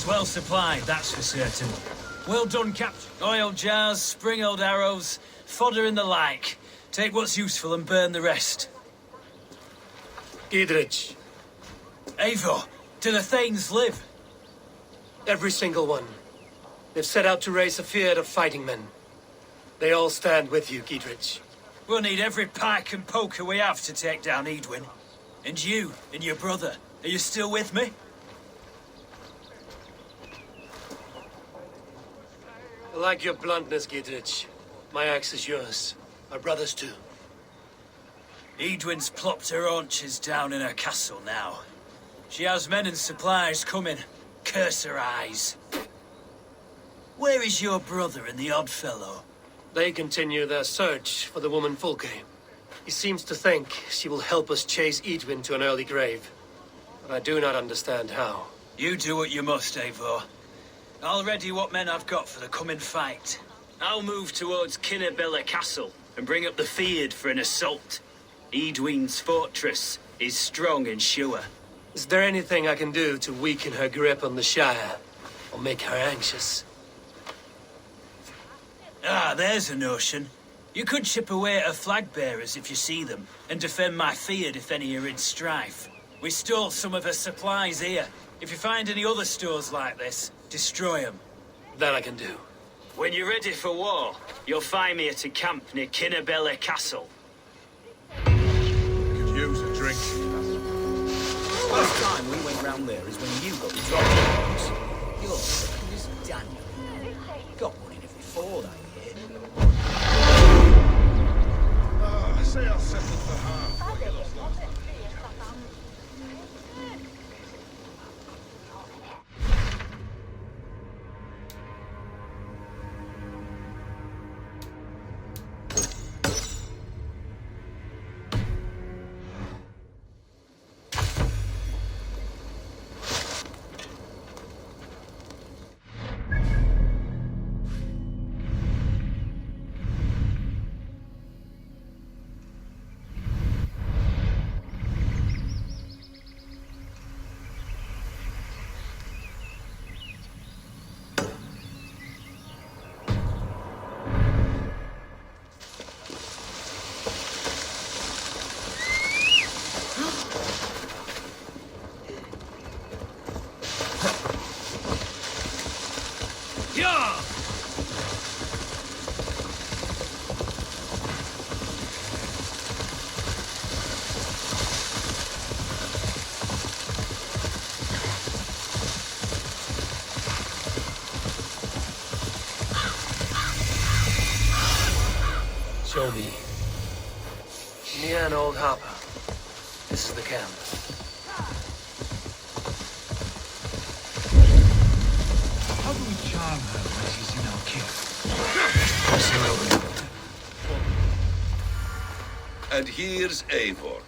Well supplied, that's for certain. Well done, Captain. Oil jars, spring-oiled arrows, fodder and the like. Take what's useful and burn the rest. Giedrich, Eivor, do the Thanes live? every single one. They've set out to raise a fear of fighting men. They all stand with you, Giedrich. We'll need every pike and poker we have to take down Edwin. And you, and your brother, are you still with me? I like your bluntness, Giedrich. My axe is yours. My brother's too. Edwin's plopped her haunches down in her castle now. She has men and supplies coming. Curse her eyes. Where is your brother and the odd fellow? They continue their search for the woman Fulke. He seems to think she will help us chase Edwin to an early grave. But I do not understand how. You do what you must, Eivor. I'll ready what men I've got for the coming fight. I'll move towards Kinnabella Castle and bring up the Fyrd for an assault. Edwin's fortress is strong and sure. Is there anything I can do to weaken her grip on the Shire? Or make her anxious? Ah, there's a notion. You could chip away at her flag bearers if you see them, and defend my Fyrd if any are in strife. We stole some of her supplies here. If you find any other stores like this, destroy them. That I can do. When you're ready for war, you'll find me at a camp near Kinnabella Castle. Could use a drink. Last time we went round there is when you got the drop on yours. Your is Daniel. Got one in every four that year. I say I'll settle for half. Show me. Near an old harbor. This is the camp. How do we charm her when she's in our care? And here's Eivor.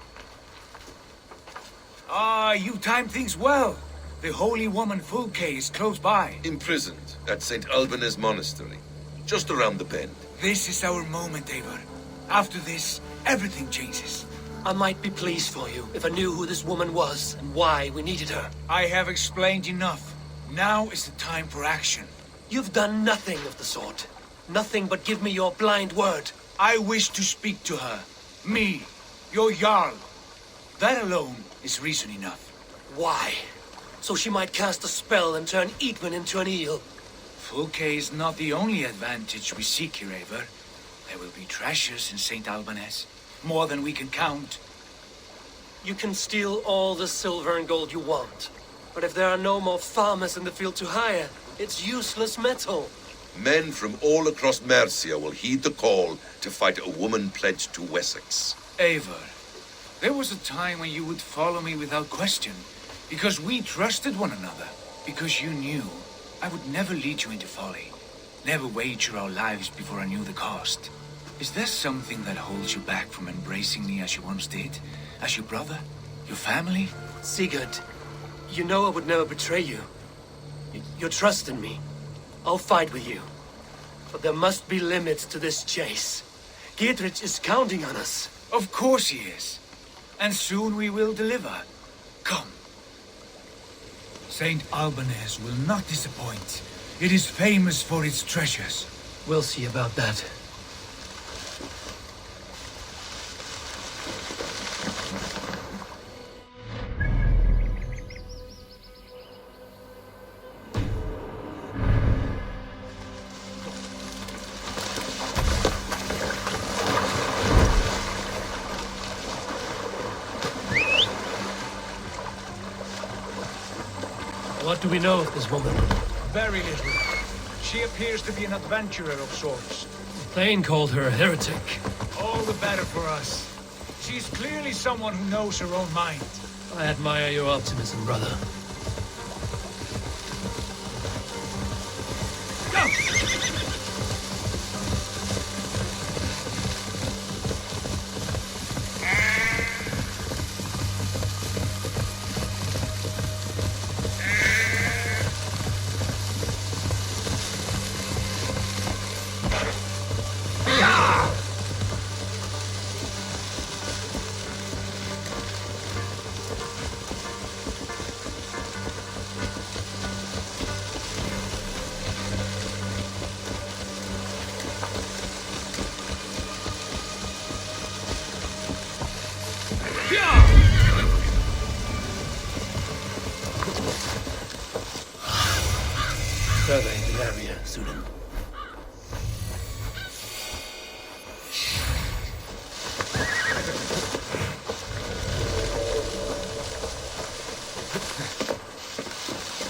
Ah, you timed things well. The holy woman Fulke is close by. Imprisoned at St. Alban's Monastery, just around the bend. This is our moment, Eivor. After this, everything changes. I might be pleased for you if I knew who this woman was and why we needed her. I have explained enough. Now is the time for action. You've done nothing of the sort. Nothing but give me your blind word. I wish to speak to her. Me, your Jarl. That alone is reason enough. Why? So she might cast a spell and turn Edwin into an eel. Fulke is not the only advantage we seek here, Eivor. There will be treasures in St. Alban's. More than we can count. You can steal all the silver and gold you want. But if there are no more farmers in the field to hire, it's useless metal. Men from all across Mercia will heed the call to fight a woman pledged to Wessex. Eivor, there was a time when you would follow me without question. Because we trusted one another. Because you knew I would never lead you into folly. Never wager our lives before I knew the cost. Is there something that holds you back from embracing me as you once did? As your brother? Your family? Sigurd, you know I would never betray you. Your trust in me. I'll fight with you. But there must be limits to this chase. Giedrich is counting on us. Of course he is. And soon we will deliver. Come. St. Albanese will not disappoint. It is famous for its treasures. We'll see about that. What do we know of this woman? Very little. She appears to be an adventurer of sorts. Thane called her a heretic. All the better for us. She's clearly someone who knows her own mind. I admire your optimism, brother. Survey the area, Sudan.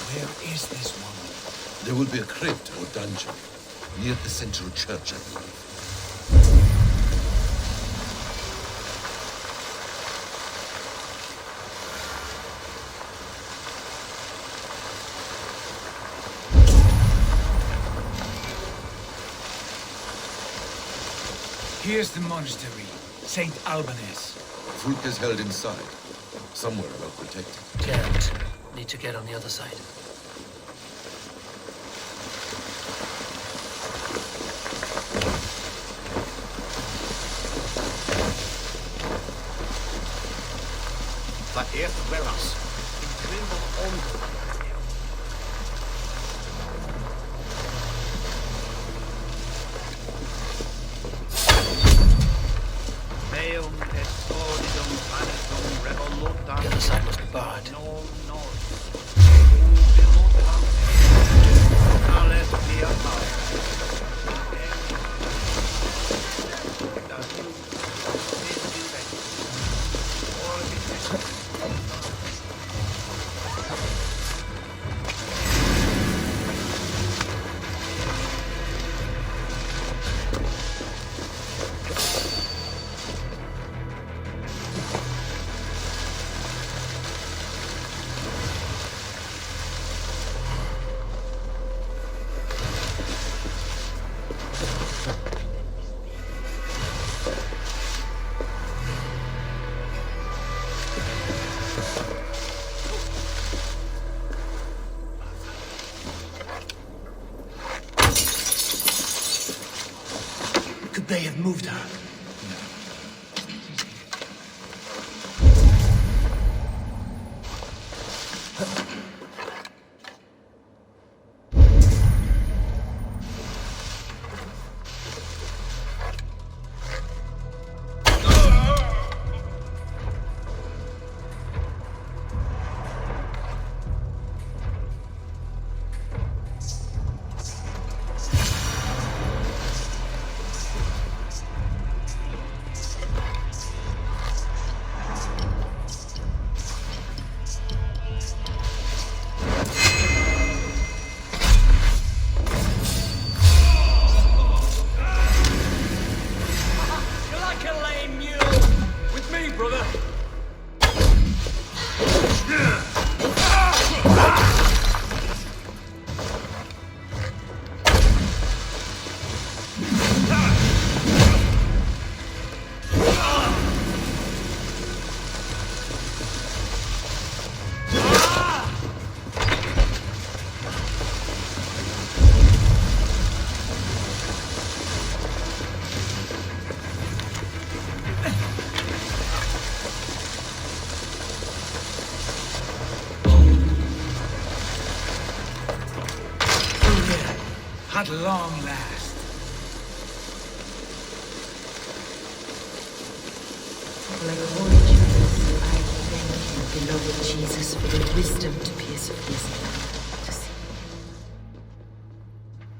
Where is this woman? There will be a crypt or dungeon near the central church, I believe. Here's the monastery, St. Albanese. Fulk is held inside, somewhere well protected. Can't. Need to get on the other side. That earth where us. Tremble onward. Meum et ordidum planetum revolutam. The other side must be barred. Non nos. Ubilutam. Ales via Could they have moved her? At long last. Like origins, I thank you, beloved Jesus, for the wisdom to pierce this to see.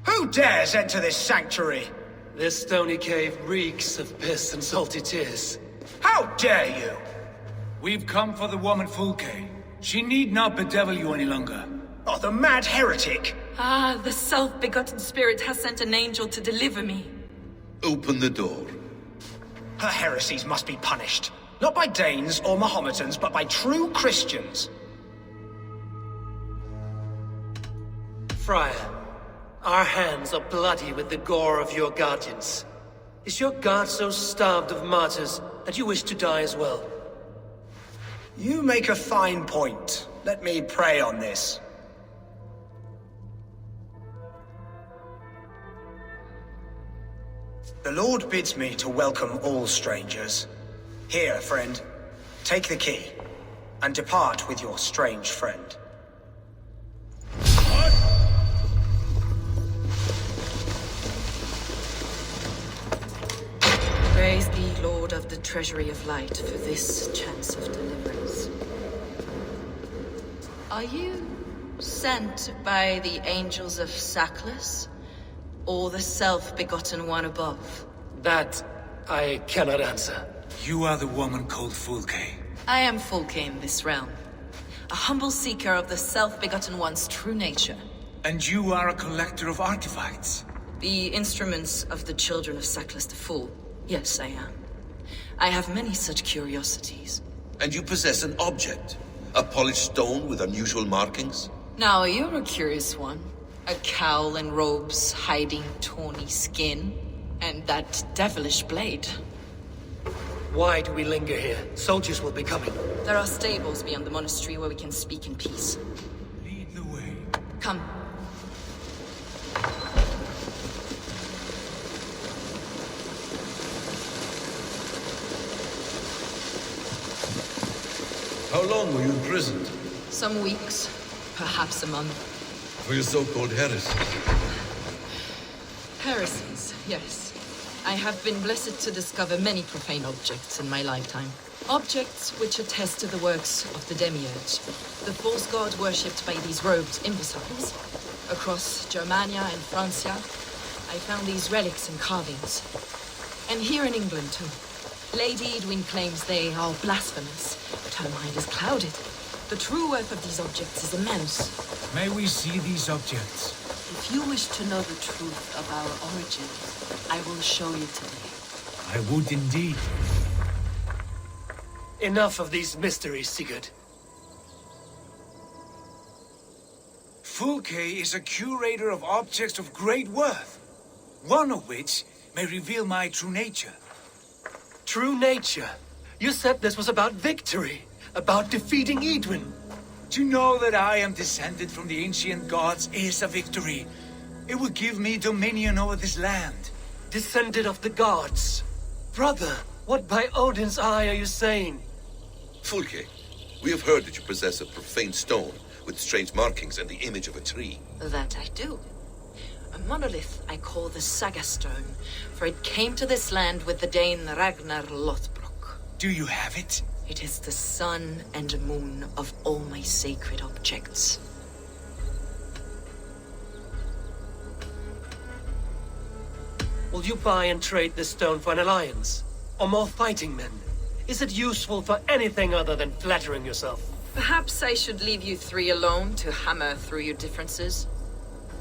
Who dares enter this sanctuary? This stony cave reeks of piss and salty tears. How dare you? We've come for the woman Fulke. She need not bedevil you any longer. Oh, the mad heretic! Ah, the self-begotten spirit has sent an angel to deliver me. Open the door. Her heresies must be punished. Not by Danes or Mahometans, but by true Christians. Friar, our hands are bloody with the gore of your guardians. Is your God so starved of martyrs that you wish to die as well? You make a fine point. Let me pray on this. The Lord bids me to welcome all strangers. Here, friend, take the key, and depart with your strange friend. Praise thee, Lord of the Treasury of Light, for this chance of deliverance. Are you sent by the angels of Sackless, or the self-begotten one above? That I cannot answer. You are the woman called Fulke. I am Fulke in this realm, a humble seeker of the self-begotten one's true nature. And you are a collector of artifacts. The instruments of the children of Sackless the Fool. Yes, I am. I have many such curiosities. And you possess an object. A polished stone with unusual markings. Now, you're a curious one. A cowl and robes hiding tawny skin. And that devilish blade. Why do we linger here? Soldiers will be coming. There are stables beyond the monastery where we can speak in peace. Lead the way. Come. How long were you imprisoned? Some weeks, perhaps a month. For your so-called heresy. Heresies, yes. I have been blessed to discover many profane objects in my lifetime. Objects which attest to the works of the Demiurge, the false god worshipped by these robed imbeciles. Across Germania and Francia, I found these relics and carvings. And here in England, too. Lady Edwin claims they are blasphemous, but her mind is clouded. The true worth of these objects is immense. May we see these objects? If you wish to know the truth of our origins, I will show you today. I would indeed. Enough of these mysteries, Sigurd. Fulke is a curator of objects of great worth, one of which may reveal my true nature. True nature? You said this was about victory, about defeating Edwin. To know that I am descended from the ancient gods is a victory. It will give me dominion over this land. Descended of the gods. Brother, what by Odin's eye are you saying? Fulke, we have heard that you possess a profane stone with strange markings and the image of a tree. That I do. A monolith I call the Saga Stone, for it came to this land with the Dane Ragnar Lothbrok. Do you have it? It is the sun and moon of all my sacred objects. Will you buy and trade this stone for an alliance? Or more fighting men? Is it useful for anything other than flattering yourself? Perhaps I should leave you three alone to hammer through your differences.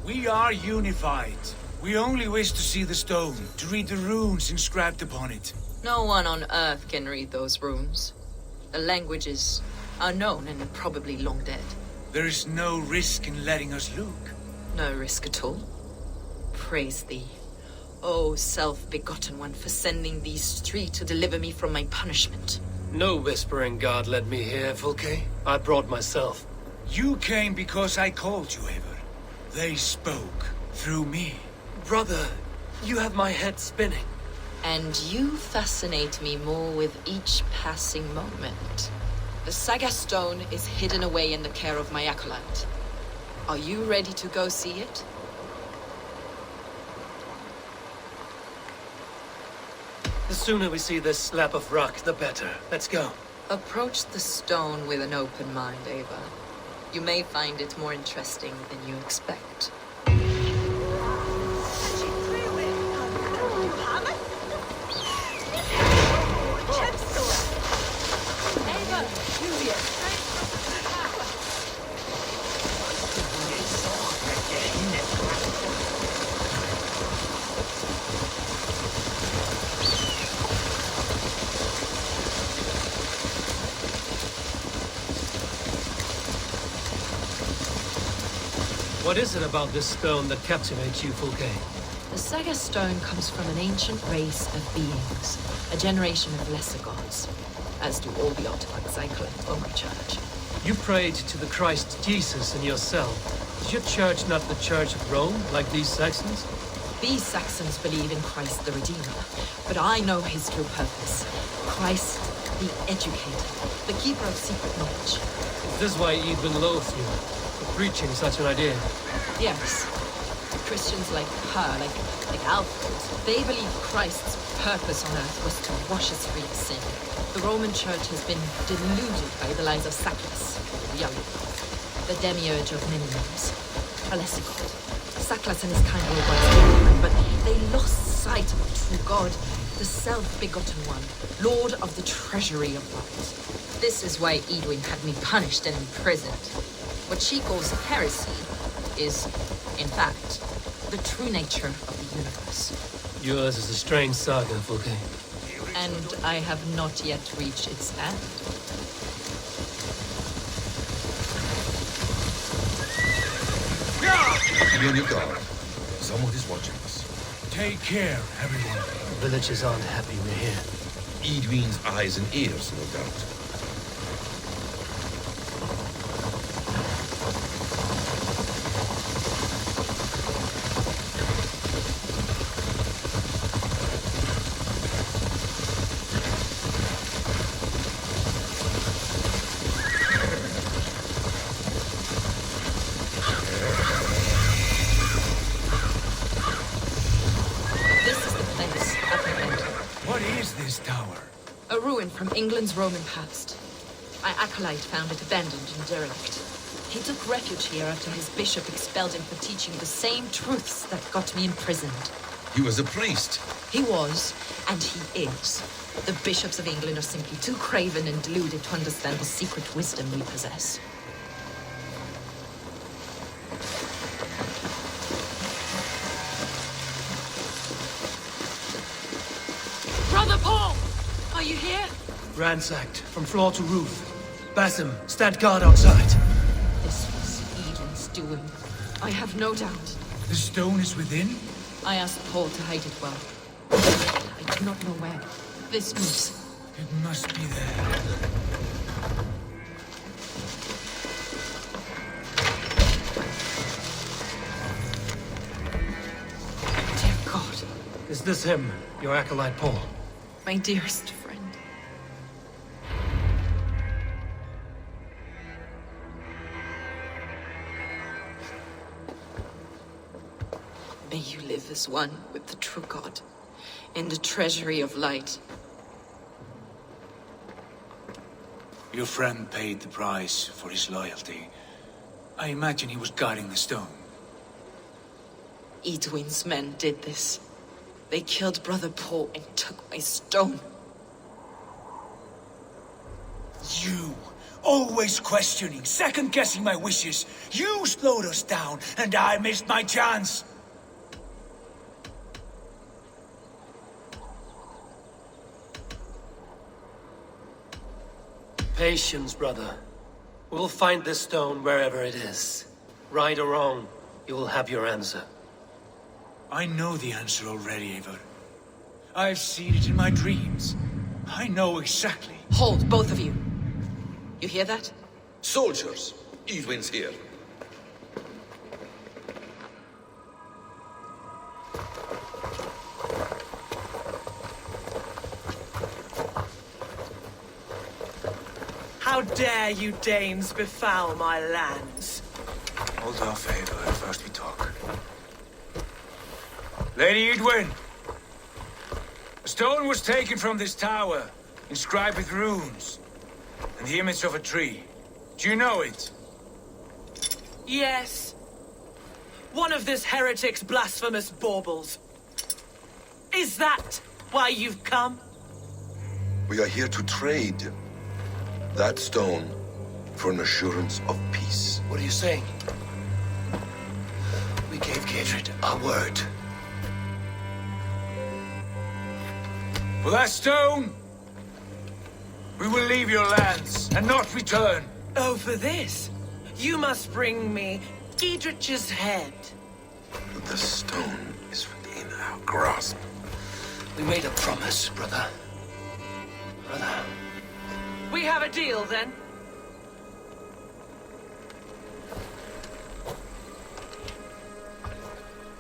We are unified. We only wish to see the stone, to read the runes inscribed upon it. No one on Earth can read those runes. The languages are known and probably long dead. There is no risk in letting us look. No risk at all. Praise thee, O self-begotten one, for sending these three to deliver me from my punishment. No whispering god led me here, Fulke. I brought myself. You came because I called you, Eivor. They spoke through me. Brother, you have my head spinning. And you fascinate me more with each passing moment. The Saga Stone is hidden away in the care of my acolyte. Are you ready to go see it? The sooner we see this slab of rock, the better. Let's go. Approach the stone with an open mind, Ava. You may find it more interesting than you expect. What is it about this stone that captivates you, Fulke? The Saga stone comes from an ancient race of beings, a generation of lesser gods, as do all the artifacts I collect for my church. You prayed to the Christ Jesus in your cell. Is your church not the Church of Rome, like these Saxons? These Saxons believe in Christ the Redeemer, but I know his true purpose. Christ the Educator, the keeper of secret knowledge. Is this why Edwin loathes you, for preaching such an idea? Yes. Christians like her, like Alfred, they believe Christ's purpose on earth was to wash us free of sin. The Roman Church has been deluded by the lies of Sacklus, the demiurge of many names, a lesser god. Sacklus and his kind were once human, but they lost sight of the true God, the self-begotten one, Lord of the treasury of light. This is why Edwin had me punished and imprisoned. What she calls heresy is, in fact, the true nature of the universe. Yours is a strange saga, Fulke. And I have not yet reached its end. Be on your guard. Someone is watching us. Take care, everyone. The villagers aren't happy we're here. Edwin's eyes and ears, no doubt. A ruin from England's Roman past. My acolyte found it abandoned and derelict. He took refuge here after his bishop expelled him for teaching the same truths that got me imprisoned. He was a priest. He was, and he is. The bishops of England are simply too craven and deluded to understand the secret wisdom we possess. Brother Paul! Are you here? Ransacked, from floor to roof. Basim, stand guard outside. This was Eden's doing. I have no doubt. The stone is within? I asked Paul to hide it well. I do not know where. This moves. It must be there. Dear God. Is this him, your acolyte Paul? My dearest friend. May you live as one with the true God, in the treasury of light. Your friend paid the price for his loyalty. I imagine he was guarding the stone. Edwin's men did this. They killed Brother Paul and took my stone. You, always questioning, second-guessing my wishes. You slowed us down, and I missed my chance. Patience, brother. We'll find this stone wherever it is. Right or wrong, you will have your answer. I know the answer already, Eivor. I've seen it in my dreams. I know exactly. Hold, both of you. You hear that? Soldiers, Edwin's here. How dare you Danes befoul my lands? Hold off, Eivor. First we talk. Lady Edwin! A stone was taken from this tower, inscribed with runes, and the image of a tree. Do you know it? Yes. One of this heretic's blasphemous baubles. Is that why you've come? We are here to trade that stone for an assurance of peace. What are you saying? We gave Gatred our word. For that stone, we will leave your lands and not return. Oh, for this? You must bring me Diedrich's head. But the stone is within our grasp. We made a promise, brother. Brother. We have a deal, then?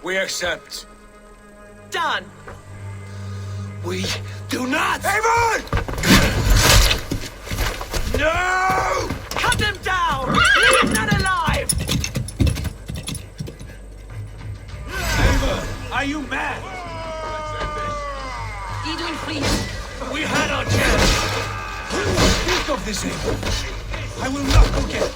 We accept. Done. We do not! Avon! No! Cut them down! Leave none alive! Avon, are you mad? Edwin, flees. We had our chance! Speak of this, Avon. I will not forget.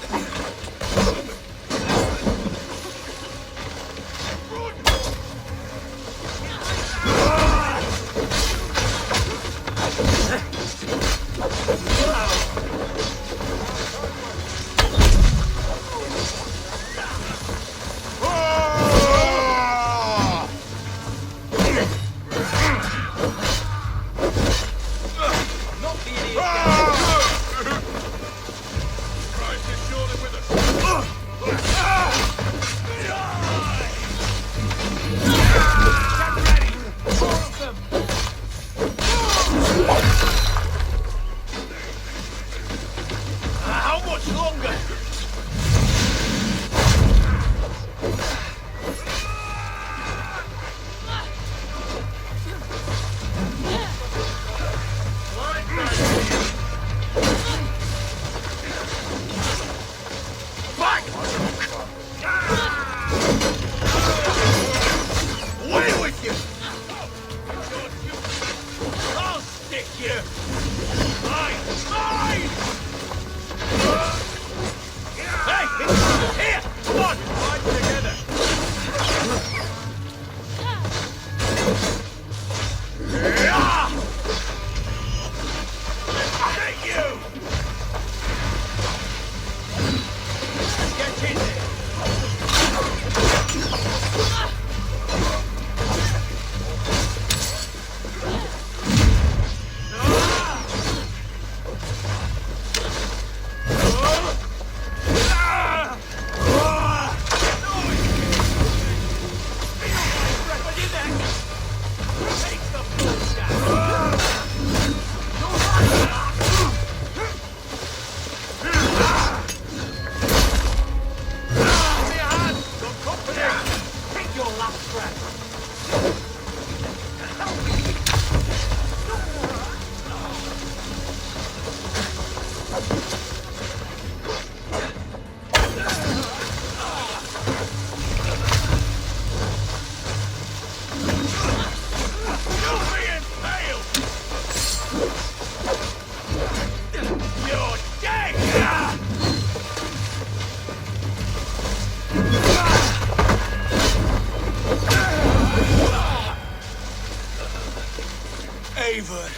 Eivor,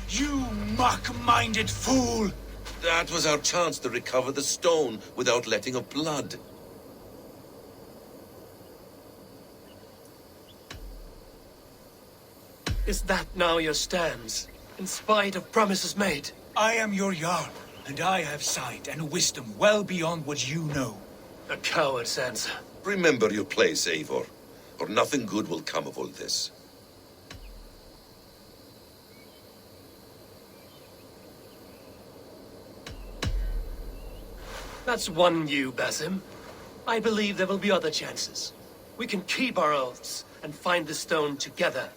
you muck-minded fool! That was our chance to recover the stone without letting of blood. Is that now your stance, in spite of promises made? I am your Jarl, and I have sight and wisdom well beyond what you know. A coward's answer. Remember your place, Eivor, or nothing good will come of all this. That's one you, Basim. I believe there will be other chances. We can keep our oaths and find the stone together.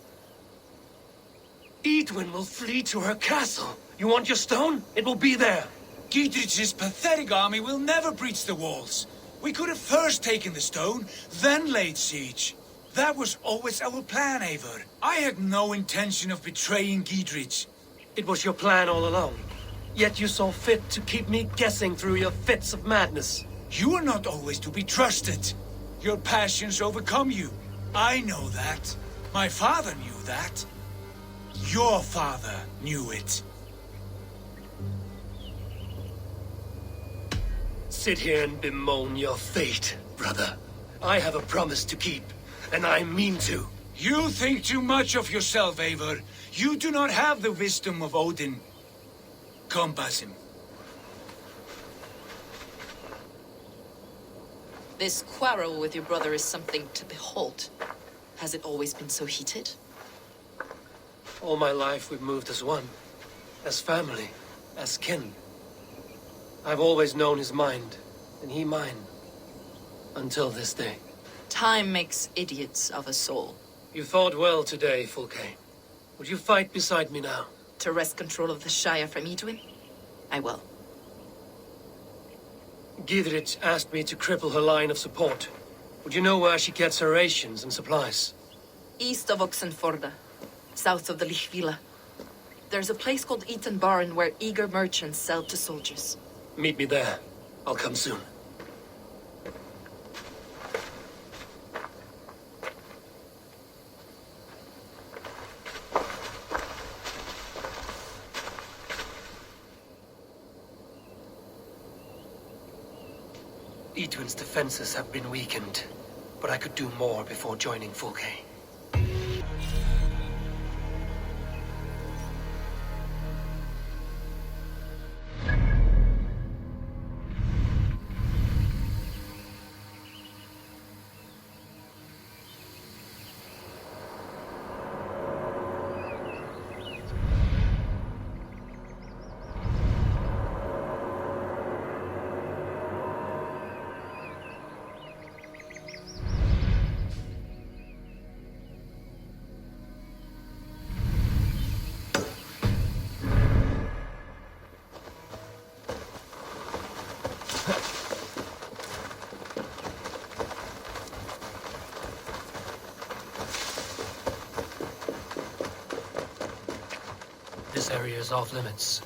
Edwin will flee to her castle. You want your stone? It will be there. Dietrich's pathetic army will never breach the walls. We could have first taken the stone, then laid siege. That was always our plan, Eivor. I had no intention of betraying Giedrich. It was your plan all along. Yet you saw fit to keep me guessing through your fits of madness. You are not always to be trusted. Your passions overcome you. I know that. My father knew that. Your father knew it. Sit here and bemoan your fate, brother. I have a promise to keep, and I mean to. You think too much of yourself, Eivor. You do not have the wisdom of Odin. Come, Basim. This quarrel with your brother is something to behold. Has it always been so heated? All my life we've moved as one. As family. As kin. I've always known his mind, and he mine. Until this day. Time makes idiots of us all. You fought well today, Fulke. Would you fight beside me now? To wrest control of the Shire from Edwin? I will. Giedrich asked me to cripple her line of support. Would you know where she gets her rations and supplies? East of Oxenforda, south of the Lichvila. There's a place called Eaton Barn where eager merchants sell to soldiers. Meet me there. I'll come soon. Edwin's defenses have been weakened, but I could do more before joining Fulke. This area is off limits.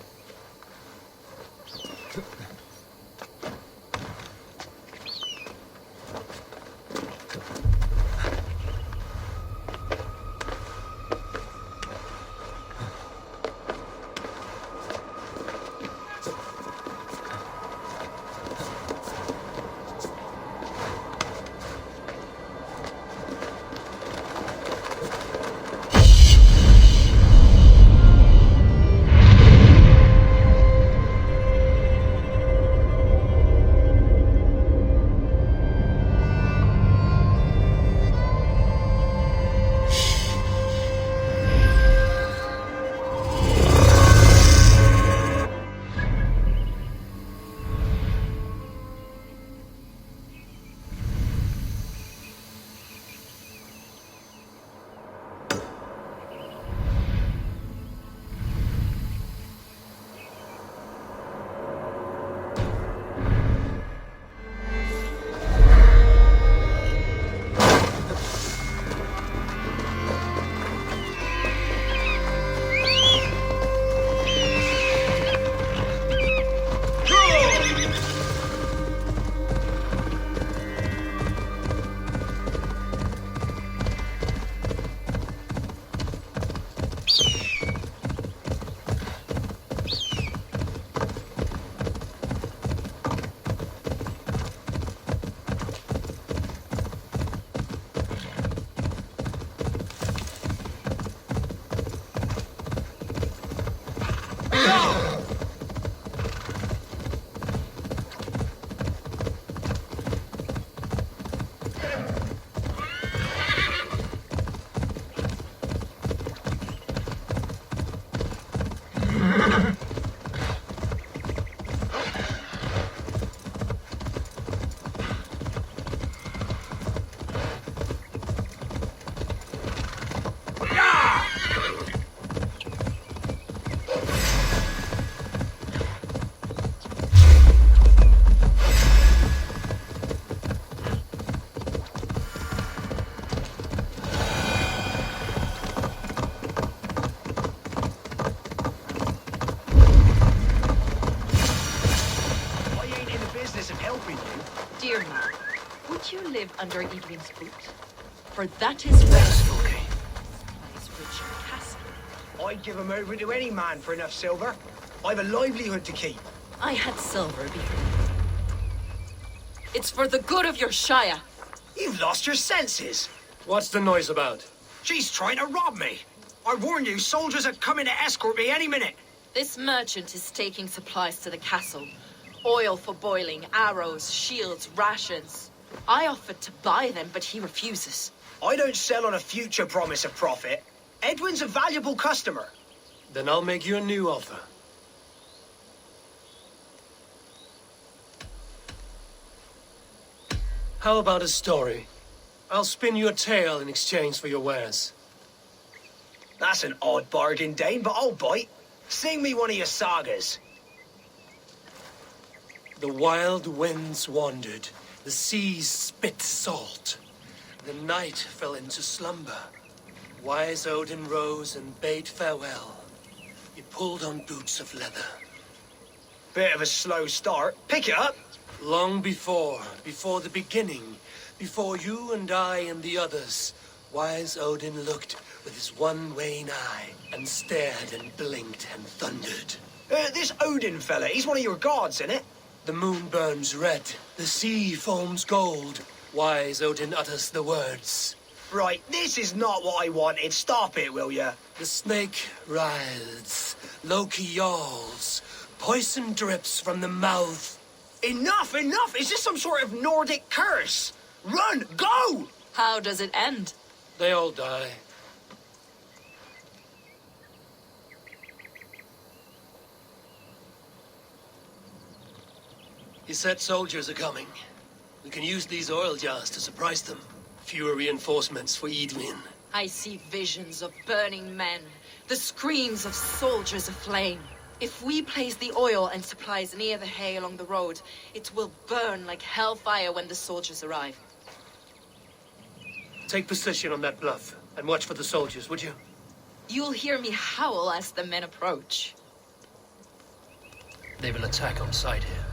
between you. Dear man, would you live under Edwin's boot? For that is where lies rich castle. I'd give him over to any man for enough silver. I've a livelihood to keep. I had silver before. It's for the good of your shire. You've lost your senses. What's the noise about? She's trying to rob me. I warn you, soldiers are coming to escort me any minute. This merchant is taking supplies to the castle. Oil for boiling, arrows, shields, rations. I offered to buy them, but he refuses. I don't sell on a future promise of profit. Edwin's a valuable customer. Then I'll make you a new offer. How about a story? I'll spin you a tale in exchange for your wares. That's an odd bargain, Dane, but I'll bite. Sing me one of your sagas. The wild winds wandered, the seas spit salt. The night fell into slumber. Wise Odin rose and bade farewell. He pulled on boots of leather. Bit of a slow start. Pick it up. Long before the beginning, before you and I and the others, wise Odin looked with his one wan eye and stared and blinked and thundered. This Odin fella, he's one of your gods, isn't it? The moon burns red, the sea foams gold. Wise Odin utters the words. Right, this is not what I wanted. Stop it, will ya? The snake writhes, Loki yawls, poison drips from the mouth. Enough, enough! Is this some sort of Nordic curse? Run, go! How does it end? They all die. He said soldiers are coming. We can use these oil jars to surprise them. Fewer reinforcements for Edwin. I see visions of burning men, the screams of soldiers aflame. If we place the oil and supplies near the hay along the road, it will burn like hellfire when the soldiers arrive. Take position on that bluff and watch for the soldiers, would you? You'll hear me howl as the men approach. They will attack on sight here.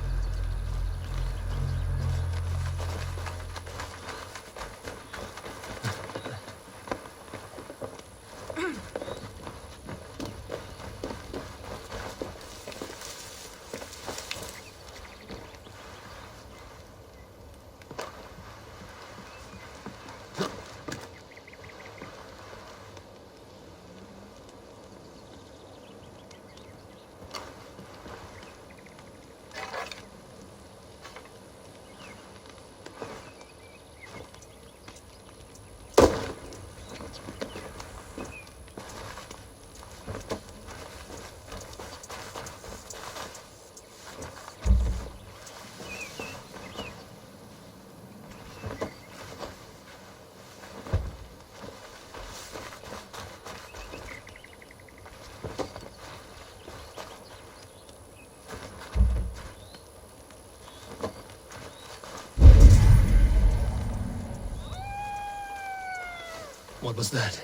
What was that?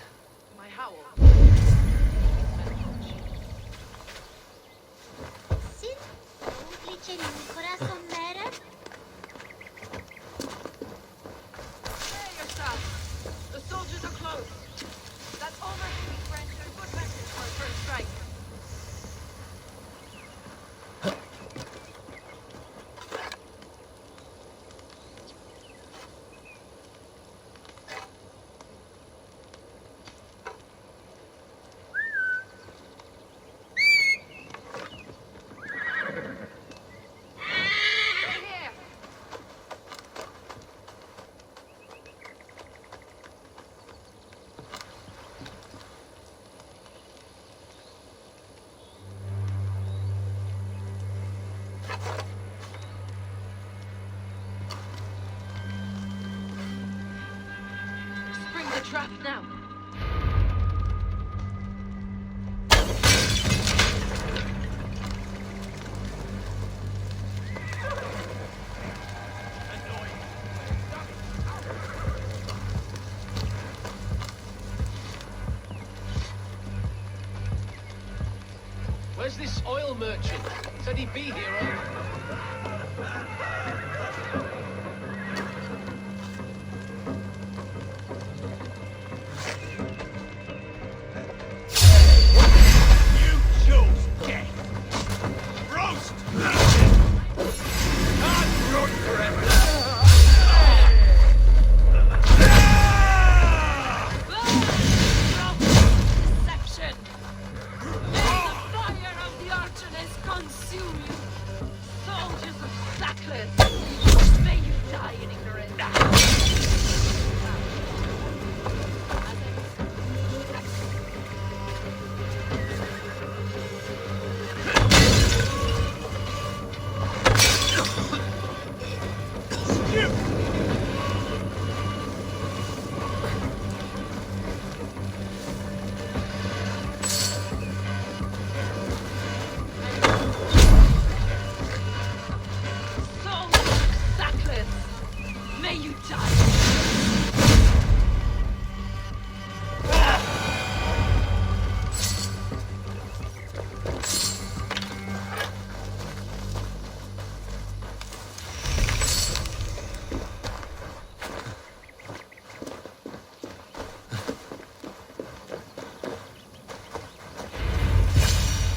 My howl. Sì, glicerino, corazon mere. Prepare yourself. The soldiers are close. That's all my sweet friends. A good message for a first strike. Spring the trap now. Where's this oil merchant? Said he'd be here, die in ignorance. Soul sackless, may you die.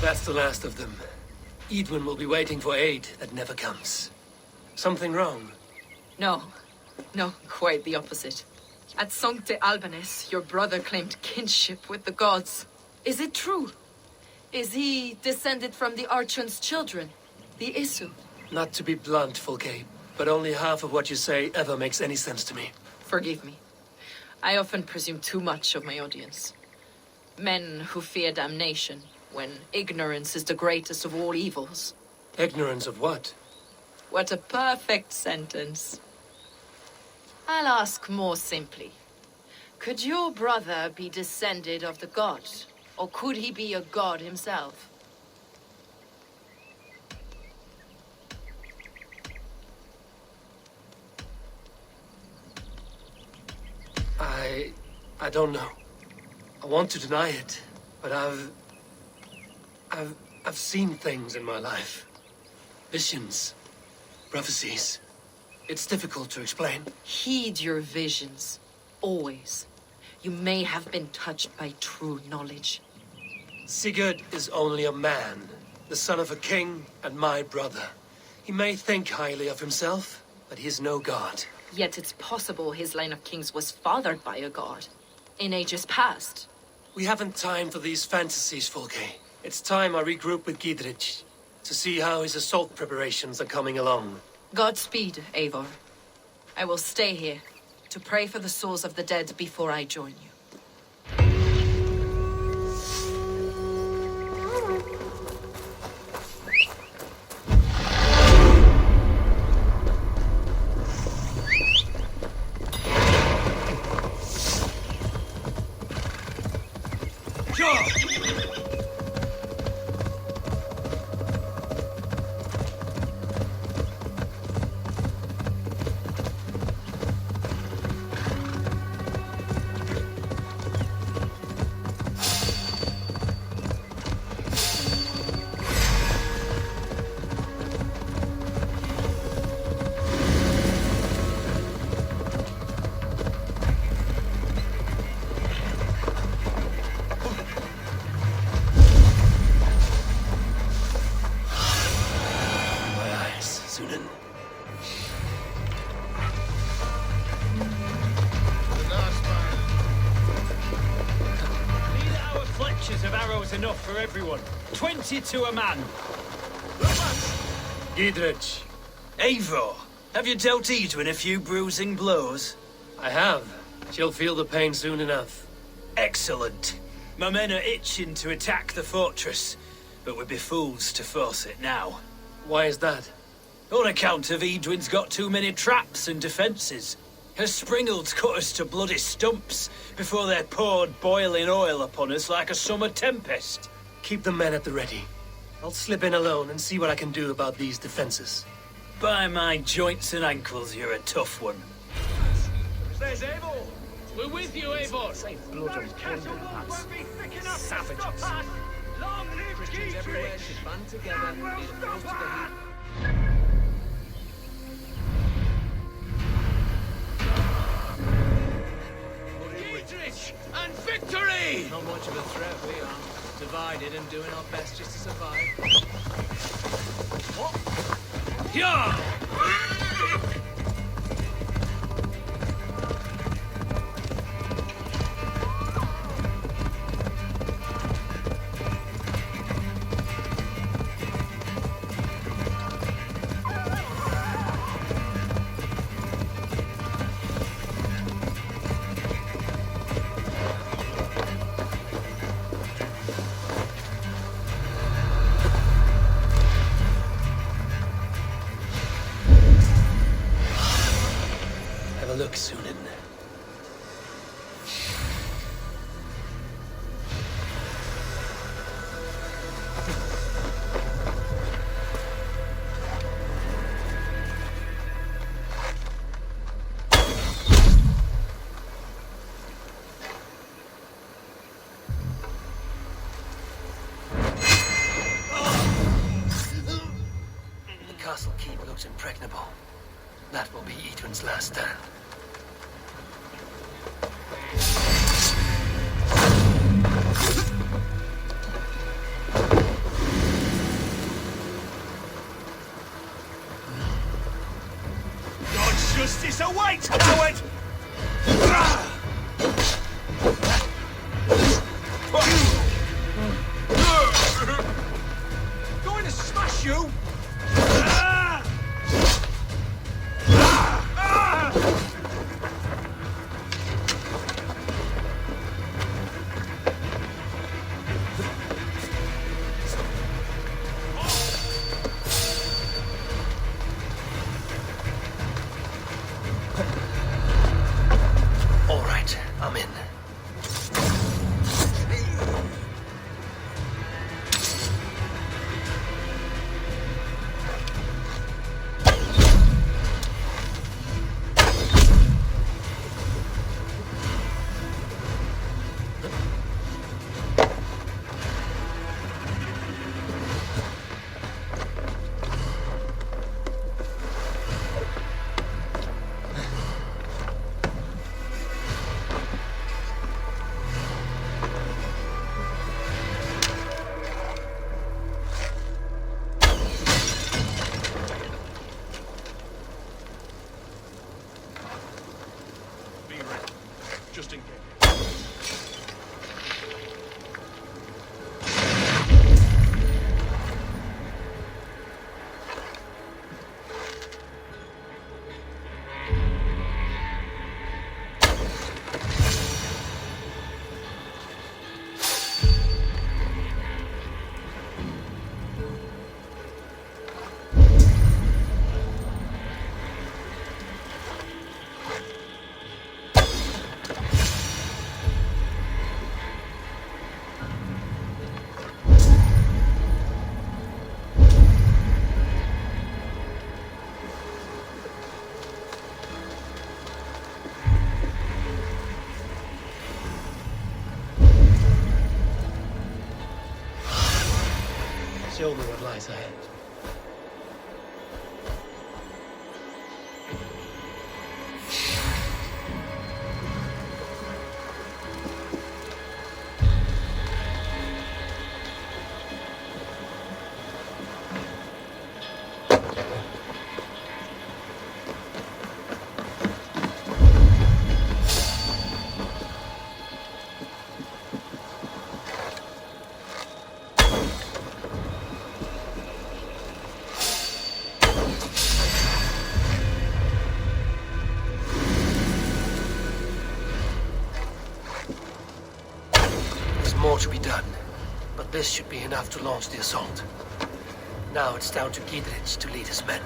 That's the last of them. Edwin will be waiting for aid that never comes. Something wrong? No, quite the opposite. At Sancte Albanus, your brother claimed kinship with the gods. Is it true? Is he descended from the Archon's children, the Isu? Not to be blunt, Fulke, but only half of what you say ever makes any sense to me. Forgive me. I often presume too much of my audience. Men who fear damnation, when ignorance is the greatest of all evils. Ignorance of what? What a perfect sentence. I'll ask more simply. Could your brother be descended of the god? Or could he be a god himself? I don't know. I want to deny it, but I've seen things in my life. Visions, prophecies. It's difficult to explain. Heed your visions. Always. You may have been touched by true knowledge. Sigurd is only a man, the son of a king and my brother. He may think highly of himself, but he is no god. Yet it's possible his line of kings was fathered by a god. In ages past. We haven't time for these fantasies, Fulke. It's time I regroup with Gidrich to see how his assault preparations are coming along. Godspeed, Eivor. I will stay here to pray for the souls of the dead before I join you. Enough for everyone. 20 to a man. Gidrich. Eivor, have you dealt Edwin a few bruising blows? I have. She'll feel the pain soon enough. Excellent. My men are itching to attack the fortress, but we'd be fools to force it now. Why is that? On account of Edwin's got too many traps and defences. Her springalds cut us to bloody stumps before they poured boiling oil upon us like a summer tempest. Keep the men at the ready. I'll slip in alone and see what I can do about these defenses. By my joints and ankles, you're a tough one. There's Eivor! We're with you, Eivor! Say blood and poison hearts. Savages. Christians everywhere should band together, lead a force to the heat. And victory! Not much of a threat, we are. Divided and doing our best just to survive. What? Yeah! work, Sunan. The castle keep looks impregnable. That will be Edwin's last stand. God's justice awaits, coward! Going to smash you! All right, I'm in. Be ready, just in case. Show me what lies ahead. More to be done, but this should be enough to launch the assault. Now it's down to Giedrich to lead his men.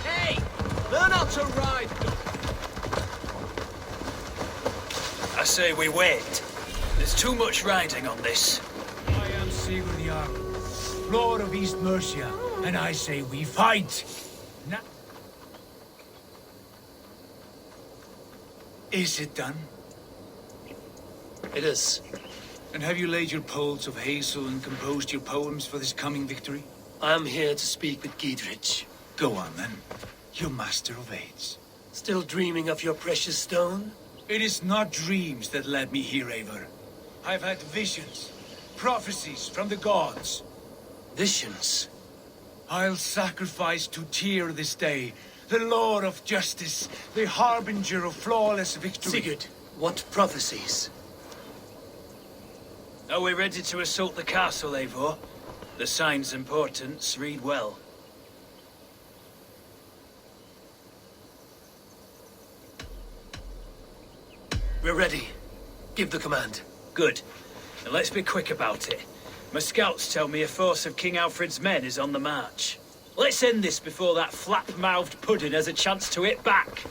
Hey! Learn how to ride! I say we wait. There's too much riding on this. I am Sigurd, Lord of East Mercia, and I say we fight. Now, is it done? It is. And have you laid your poles of hazel and composed your poems for this coming victory? I am here to speak with Giedrich. Go on then, your master of aids. Still dreaming of your precious stone? It is not dreams that led me here, Eivor. I've had visions, prophecies from the gods. Visions? I'll sacrifice to Tyr this day, the Lord of Justice, the harbinger of flawless victory. Sigurd, what prophecies? Are we ready to assault the castle, Eivor? The signs and portents read well. We're ready. Give the command. Good. And let's be quick about it. My scouts tell me a force of King Alfred's men is on the march. Let's end this before that flap-mouthed pudding has a chance to hit back.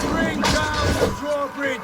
Bring down the drawbridge!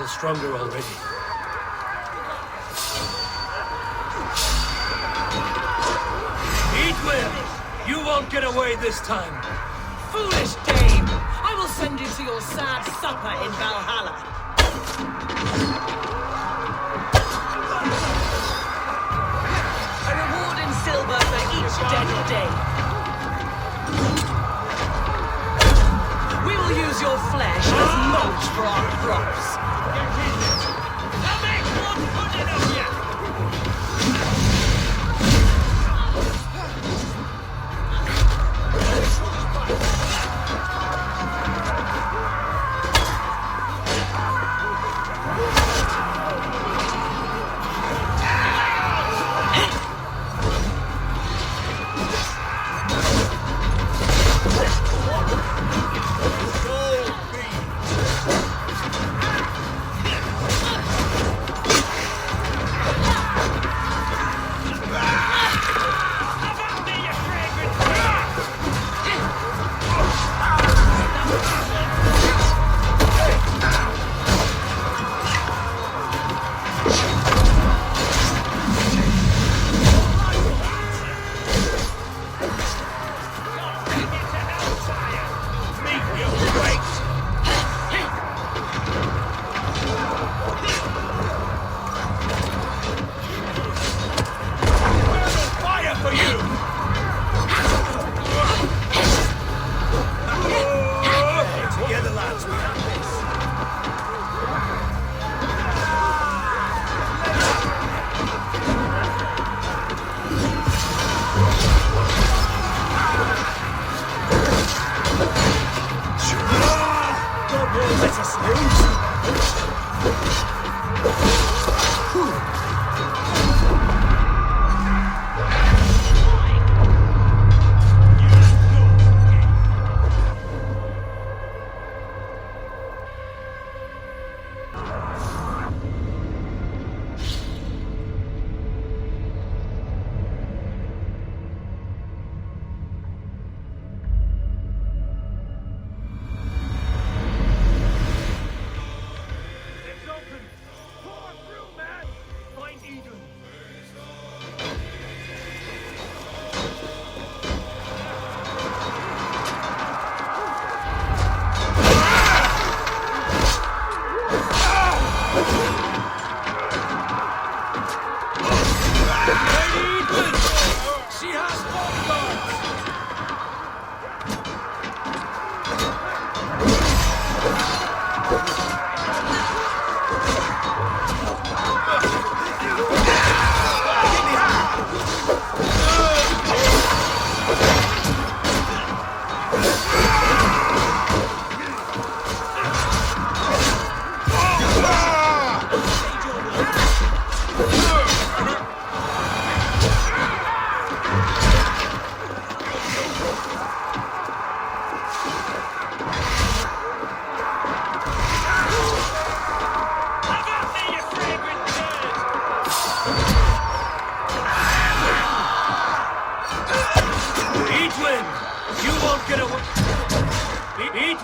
Stronger already. won't get away this time. Foolish dame! I will send you to your sad supper in Valhalla. A reward in silver for each dead day. We will use your flesh as mulch for our crops. That makes one pudding of you!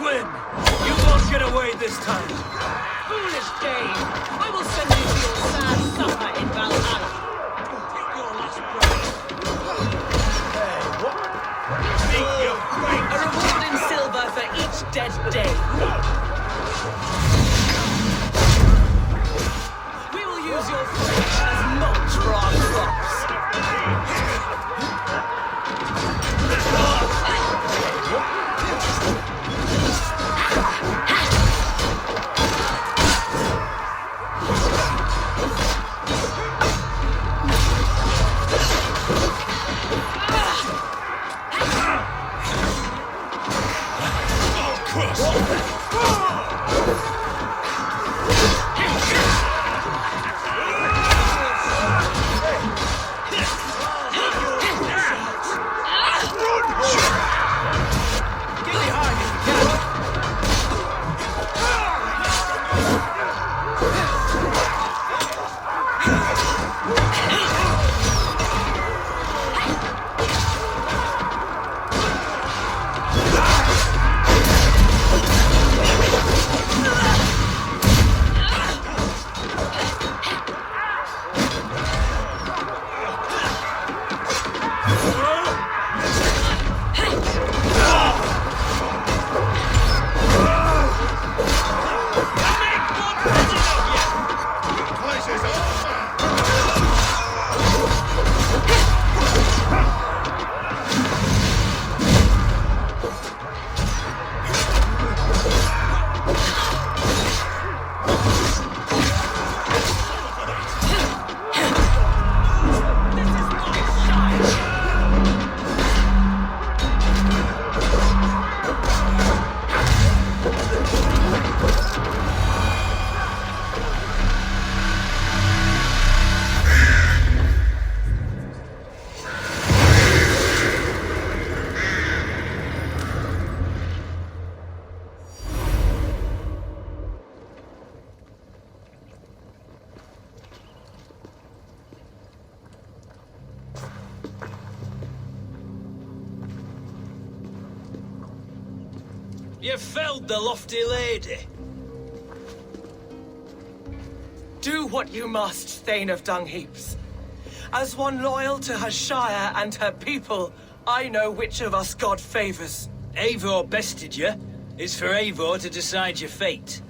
win! You won't get away this time! Foolish dame! I will send you to your sad supper in Valhalla. Take your last breath. Hey, what? Meet your fate! A reward in silver for each dead day. We will use your flesh as mulch for our crops. You felled the lofty lady. Do what you must, Thane of Dungheaps. As one loyal to her shire and her people, I know which of us God favors. Eivor bested you. It's for Eivor to decide your fate.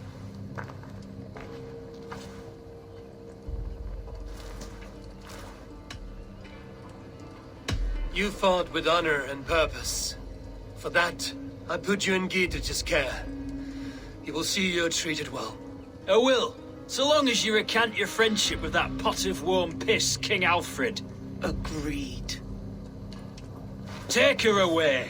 You fought with honor and purpose. For that, I put you in Gietrich's care. He will see you're treated well. I will, so long as you recant your friendship with that pot of warm piss, King Alfred. Agreed. Take her away.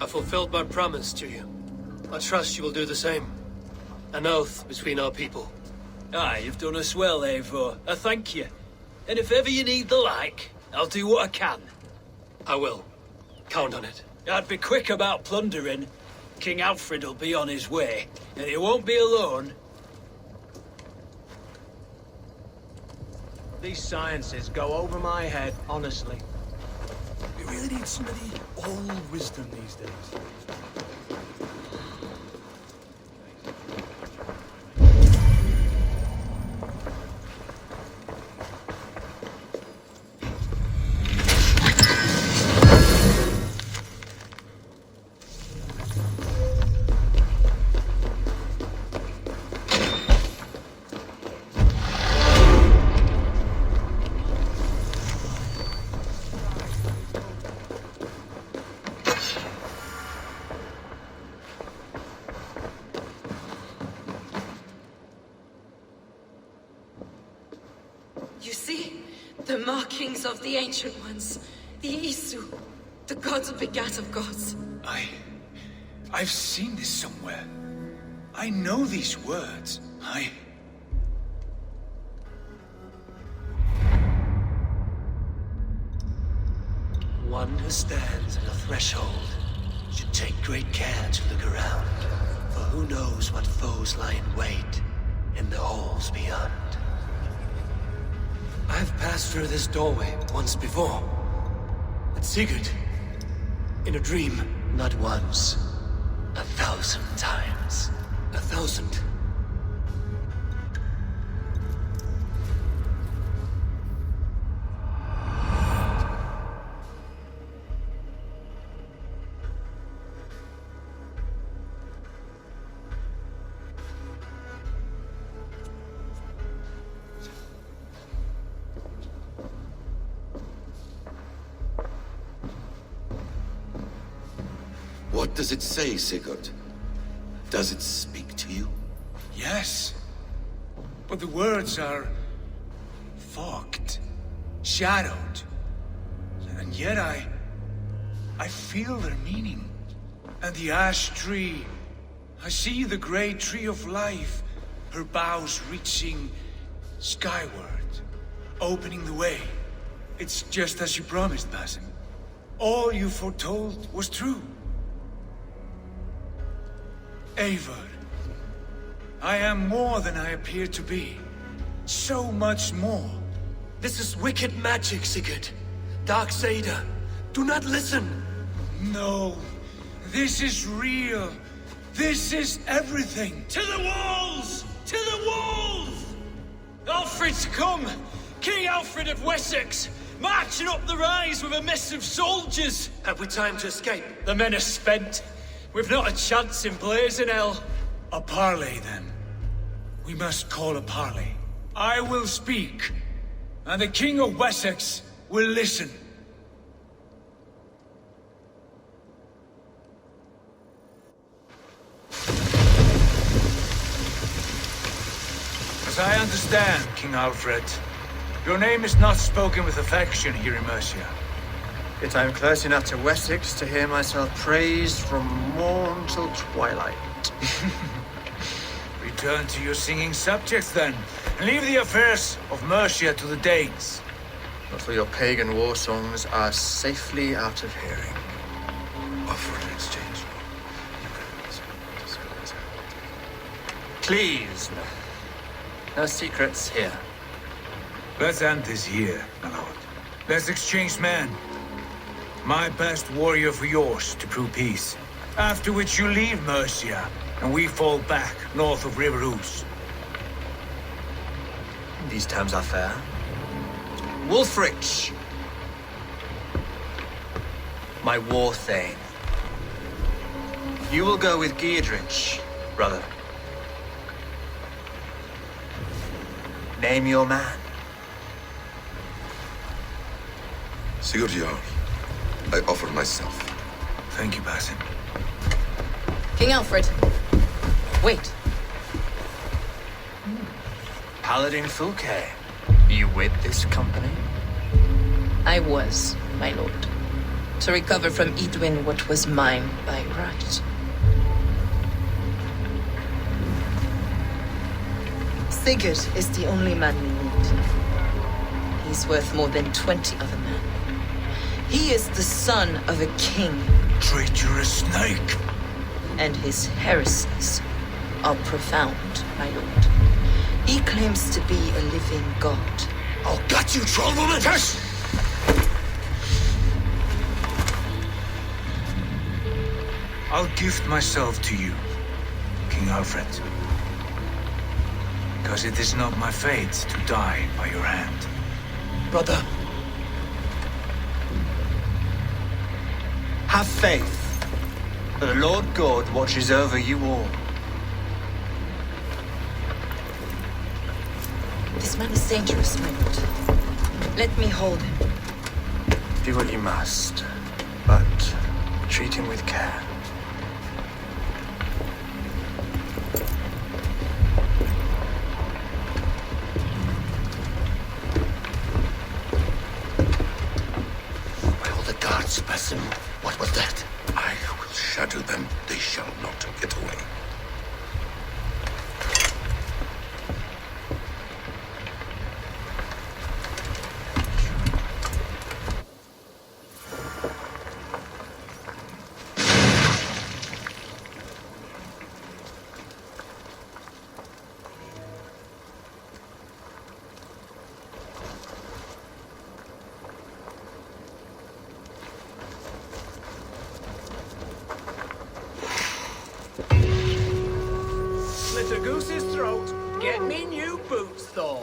I fulfilled my promise to you. I trust you will do the same. An oath between our people. Aye, you've done us well, Eivor. I thank you. And if ever you need the like, I'll do what I can. I will. Count on it. I'd be quick about plundering. King Alfred will be on his way, and he won't be alone. These sciences go over my head, honestly. We really need somebody old wisdom these days. You see? The markings of the Ancient Ones. The Isu. The gods begat of gods. I've seen this somewhere. I know these words. One who stands at a threshold should take great care to look around. For who knows what foes lie in wait in the halls beyond. I've passed through this doorway once before. With Sigurd. In a dream. Not once. 1,000 times. 1,000. What does it say, Sigurd? Does it speak to you? Yes. But the words are fogged, shadowed. And yet I feel their meaning. And the ash tree, I see the great tree of life, her boughs reaching skyward, opening the way. It's just as you promised, Basim. All you foretold was true. Eivor, I am more than I appear to be. So much more. This is wicked magic, Sigurd. Dark Zeta. Do not listen. No. This is real. This is everything. To the walls! To the walls! Alfred's come! King Alfred of Wessex! Marching up the rise with a mess of soldiers! Have we time to escape? The men are spent. We've not a chance in blazing hell. A parley, then. We must call a parley. I will speak, and the King of Wessex will listen. As I understand, King Alfred, your name is not spoken with affection here in Mercia. Yet I am close enough to Wessex to hear myself praised from morn till twilight. Return to your singing subjects, then, and leave the affairs of Mercia to the Danes. But for your pagan war songs are safely out of hearing. Offer to exchange. Please. No secrets here. Let's end this here, my lord. Let's exchange men. My best warrior for yours to prove peace. After which you leave Mercia, and we fall back north of River Ouse. These terms are fair. Wulfrich! My war thane. You will go with Geodrich, brother. Name your man. Sigurd Jarl, I offer myself. Thank you, Basim. King Alfred. Wait. Paladin Fulke. You with this company? I was, my lord. To recover from Edwin what was mine by right. Sigurd is the only man we need. He's worth more than 20 other men. He is the son of a king. Traitorous snake! And his heresies are profound, my lord. He claims to be a living god. I'll gut you, troll woman! Tush! I'll gift myself to you, King Alfred. Because it is not my fate to die by your hand. Brother, Have faith. The Lord God watches over you all. This man is dangerous, my lord. Let me hold him. Do what you must, but treat him with care. by all the gods, Basim, what was that? I will shatter them. They shall not get away. Slit a goose's throat. Get me new boots, Thor.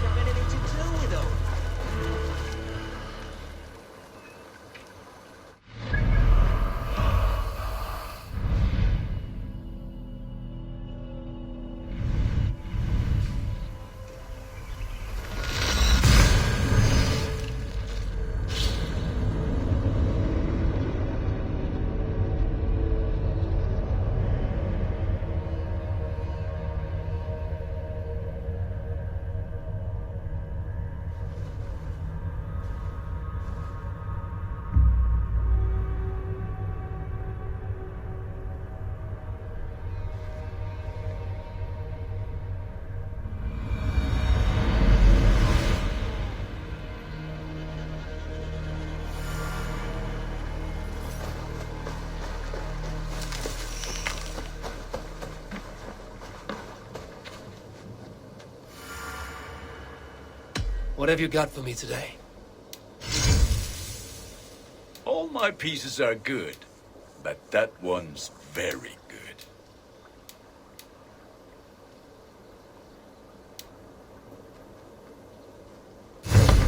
Have anything to do with them? What have you got for me today? All my pieces are good, but that one's very good.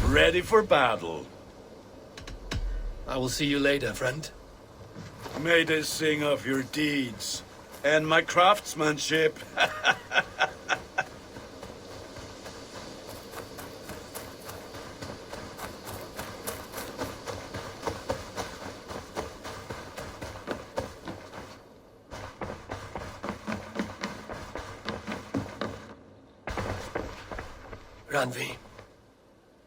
Ready for battle. I will see you later, friend. May they sing of your deeds and my craftsmanship. Ranvi,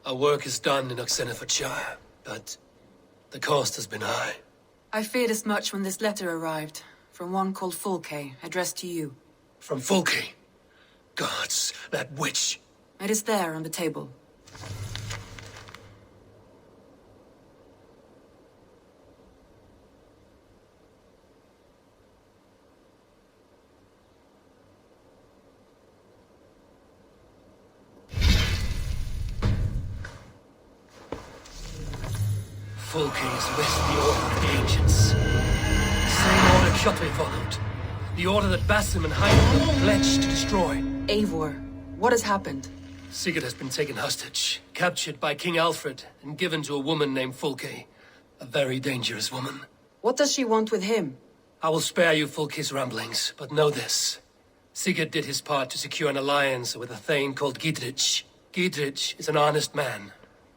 our work is done in Oxenfordshire, but the cost has been high. I feared as much when this letter arrived, from one called Fulke, addressed to you. From Fulke? Gods, that witch! It is there on the table. Fulke is with the Order of the Ancients. The same order Kjotve followed. The order that Basim and Heimdall pledged to destroy. Eivor, what has happened? Sigurd has been taken hostage, captured by King Alfred, and given to a woman named Fulke. A very dangerous woman. What does she want with him? I will spare you Fulke's ramblings, but know this. Sigurd did his part to secure an alliance with a thane called Gidrich. Gidrich is an honest man,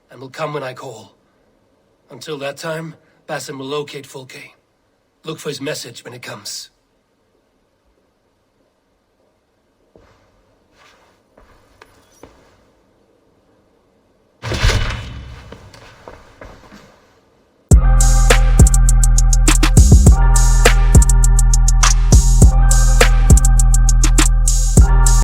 and will come when I call. Until that time, Basim will locate Fulke. Look for his message when it comes.